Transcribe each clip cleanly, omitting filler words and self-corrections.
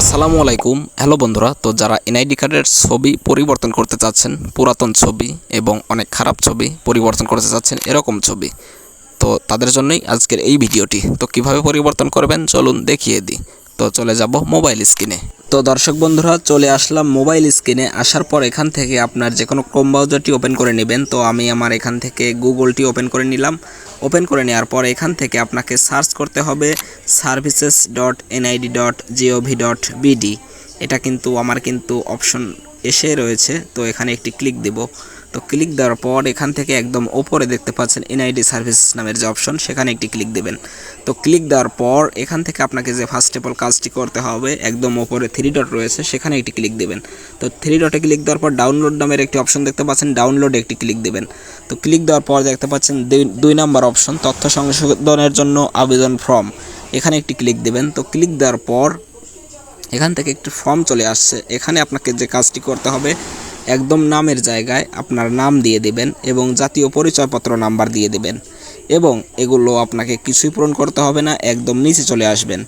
আসসালামু আলাইকুম। হ্যালো বন্ধুরা, তো যারা এনআইডি কার্ডের ছবি পরিবর্তন করতে চাচ্ছেন, পুরাতন ছবি এবং অনেক খারাপ ছবি পরিবর্তন করতে চাচ্ছেন, এরকম ছবি, তো তাদের জন্যই আজকের এই ভিডিওটি। তো কিভাবে পরিবর্তন করবেন চলুন দেখিয়ে দিই। তো চলে যাব মোবাইল স্ক্রিনে। তো দর্শক বন্ধুরা, চলে আসলাম মোবাইল স্ক্রিনে। আসার পর এখান থেকে আপনার যে কোনো ক্রোম ব্রাউজারটি ওপেন করে নেবেন। তো আমি আমার এখান থেকে গুগলটি ওপেন করে নিলাম। ওপেন করে নেওয়ার পর এখান থেকে আপনাকে সার্চ করতে হবে services.nid.gov.bd। এটা কিন্তু আমার অপশন এসে রয়েছে, তো এখানে একটি ক্লিক দেব। তো ক্লিক দেওয়ার পর এখান থেকে একদম ওপরে দেখতে পাচ্ছেন এনআইডি সার্ভিস নামের যে অপশন, সেখানে একটি ক্লিক দেবেন। তো ক্লিক দেওয়ার পর এখান থেকে আপনাকে যে ফার্স্ট অফ অল কাজটি করতে হবে, একদম ওপরে 3 ডট রয়েছে, সেখানে একটি ক্লিক দেবেন। তো 3 ডটে ক্লিক দেওয়ার পর ডাউনলোড নামের একটি অপশন দেখতে পাচ্ছেন, ডাউনলোডে একটি ক্লিক দেবেন। তো ক্লিক দেওয়ার পর দেখতে পাচ্ছেন 2 নম্বর অপশন, তথ্য সংশোধনের জন্য আবেদন ফর্ম, এখানে একটি ক্লিক দেবেন। তো ক্লিক দেওয়ার পর এখান থেকে একটি ফর্ম চলে আসছে। এখানে আপনাকে যে কাজটি করতে হবে, একদম নামের জায়গায় আপনার নাম দিয়ে দেবেন এবং জাতীয় পরিচয়পত্র নাম্বার দিয়ে দেবেন। এবং এগুলো আপনাকে কিছুই পূরণ করতে হবে না, একদম নিচে চলে আসবেন।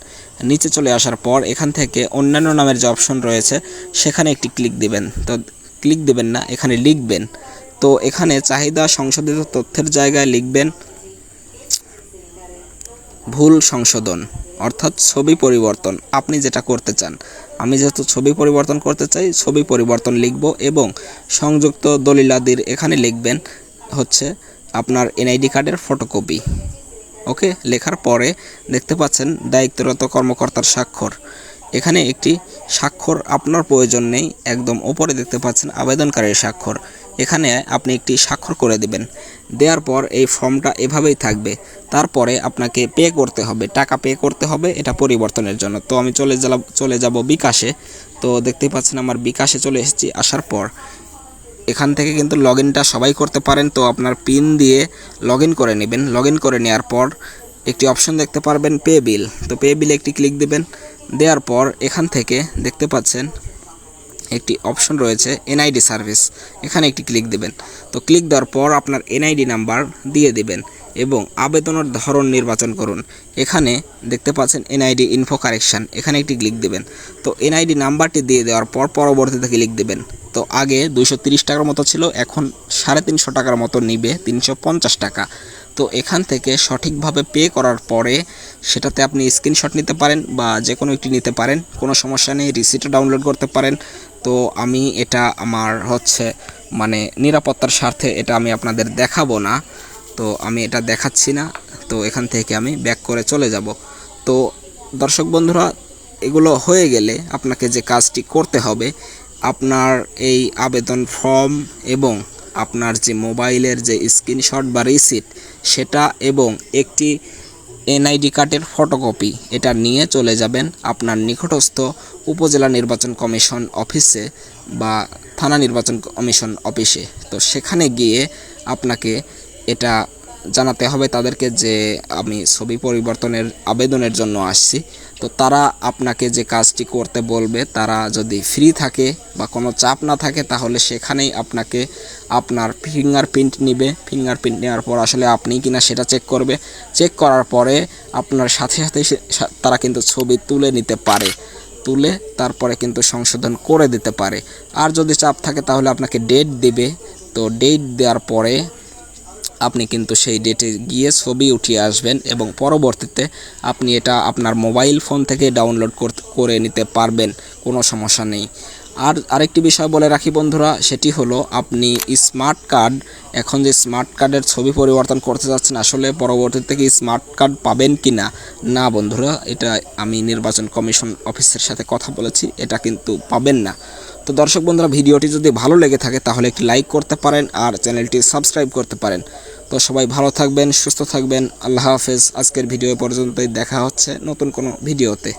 নিচে চলে আসার পর এখান থেকে অন্যান্য নামের যে অপশন রয়েছে, সেখানে একটি ক্লিক দেবেন। তো ক্লিক দেবেন না, এখানে লিখবেন। তো এখানে চাহিদা সংশোধিত তথ্যের জায়গায় লিখবেন ভুল সংশোধন, অর্থাৎ ছবি পরিবর্তন। আপনি যেটা করতে চান, আমি যেহেতু ছবি পরিবর্তন করতে চাই, ছবি পরিবর্তন লিখব এবং সংযুক্ত দলিলাদির এখানে লিখবেন হচ্ছে আপনার এনআইডি কার্ডের ফটোকপি। ওকে, লেখার পরে দেখতে পাচ্ছেন দায়িত্বরত কর্মকর্তার স্বাক্ষর। এখানে একটি স্বাক্ষর আপনার প্রয়োজন নেই, একদম ওপরে দেখতে পাচ্ছেন আবেদনকারীর স্বাক্ষর, এখানে আপনি একটি স্বাক্ষর করে দিবেন। দেওয়ার পর এই ফর্মটা এভাবেই থাকবে। তারপরে আপনাকে পে করতে হবে, টাকা পে করতে হবে এটা পরিবর্তনের জন্য। তো আমি চলে যাব বিকাশে। তো দেখতেই পাচ্ছেন আমার বিকাশে চলে এসেছি। আসার পর এখান থেকে কিন্তু লগইনটা সবাই করতে পারেন। তো আপনার পিন দিয়ে লগইন করে নেবেন। লগইন করে নেওয়ার পর একটি অপশন দেখতে পারবেন পে বিল। তো পে বিলে একটি ক্লিক দেবেন। দেওয়ার পর এখান থেকে দেখতে পাচ্ছেন একটি অপশন রয়েছে এনআইডি সার্ভিস, এখানে একটি ক্লিক দেবেন। তো ক্লিক দেওয়ার পর আপনার এনআইডি নাম্বার দিয়ে দেবেন এবং আবেদনের ধরন নির্বাচন করুন। এখানে দেখতে পাচ্ছেন এনআইডি ইনফো কারেকশান, এখানে একটি ক্লিক দেবেন। তো এনআইডি নাম্বারটি দিয়ে দেওয়ার পর পরবর্তীতে ক্লিক দেবেন। তো আগে 230 টাকার মতো ছিল, এখন 350 টাকার মতো নিবে, 350 টাকা। তো এখান থেকে সঠিকভাবে পে করার পরে সেটাতে আপনি স্ক্রিনশট নিতে পারেন বা যে কোনো একটি নিতে পারেন, কোনো সমস্যা নেই। রিসিটও ডাউনলোড করতে পারেন। তো আমি এটা আমার নিরাপত্তার স্বার্থে এটা আমি আপনাদের দেখাবো না, তো আমি এটা দেখাচ্ছি না। তো এখান থেকে আমি ব্যাক করে চলে যাব। তো দর্শক বন্ধুরা, এগুলো হয়ে গেলে আপনাকে যে কাজটি করতে হবে, আপনার এই আবেদন ফর্ম এবং আপনার যে মোবাইলের যে স্ক্রিনশট বা রিসিট সেটা এবং একটি এনআইডি কার্ডের ফটোকপি, এটা নিয়ে চলে যাবেন আপনার নিকটস্থ উপজেলা নির্বাচন কমিশন অফিসে বা থানা নির্বাচন কমিশন অফিসে। তো সেখানে গিয়ে আপনাকে এটা জানাতে হবে তাদেরকে যে আমি ছবি পরিবর্তনের আবেদনের জন্য আসছি। তো তারা আপনাকে যে কাজটি করতে বলবে, তারা যদি ফ্রি থাকে বা কোনো চাপ না থাকে, তাহলে সেখানেই আপনাকে আপনার ফিঙ্গারপ্রিন্ট নেবে। ফিঙ্গারপ্রিন্ট নেওয়ার পর আসলে আপনি কিনা সেটা চেক করবে। চেক করার পরে আপনার সাথে সাথে তারা কিন্তু ছবি তুলে নিতে পারে, তুলে তারপরে কিন্তু সংশোধন করে দিতে পারে। আর যদি চাপ থাকে তাহলে আপনাকে ডেট দেবে। তো ডেট দেওয়ার পরে আপনি কিন্তু সেই ডেটে গিয়ে ছবি উঠিয়ে আসবেন এবং পরবর্তীতে আপনি এটা আপনার মোবাইল ফোন থেকে ডাউনলোড করে নিতে পারবেন, কোনো সমস্যা নেই। আর আরেকটি বিষয় বলে রাখি বন্ধুরা, সেটি হলো আপনি স্মার্ট কার্ড, এখন যে স্মার্ট কার্ডের ছবি পরিবর্তন করতে যাচ্ছেন, আসলে পরবর্তীতে কি স্মার্ট কার্ড পাবেন কি না, না বন্ধুরা, এটা আমি নির্বাচন কমিশন অফিসের সাথে কথা বলেছি, এটা কিন্তু পাবেন না। তো দর্শক বন্ধুরা, ভিডিওটি যদি ভালো লেগে থাকে তাহলে একটি লাইক করতে পারেন আর চ্যানেলটি সাবস্ক্রাইব করতে পারেন। তো সবাই ভালো থাকবেন, সুস্থ থাকবেন। আল্লাহ হাফেজ। আজকের ভিডিও পর্যন্তই, দেখা হচ্ছে নতুন কোনো ভিডিওতে।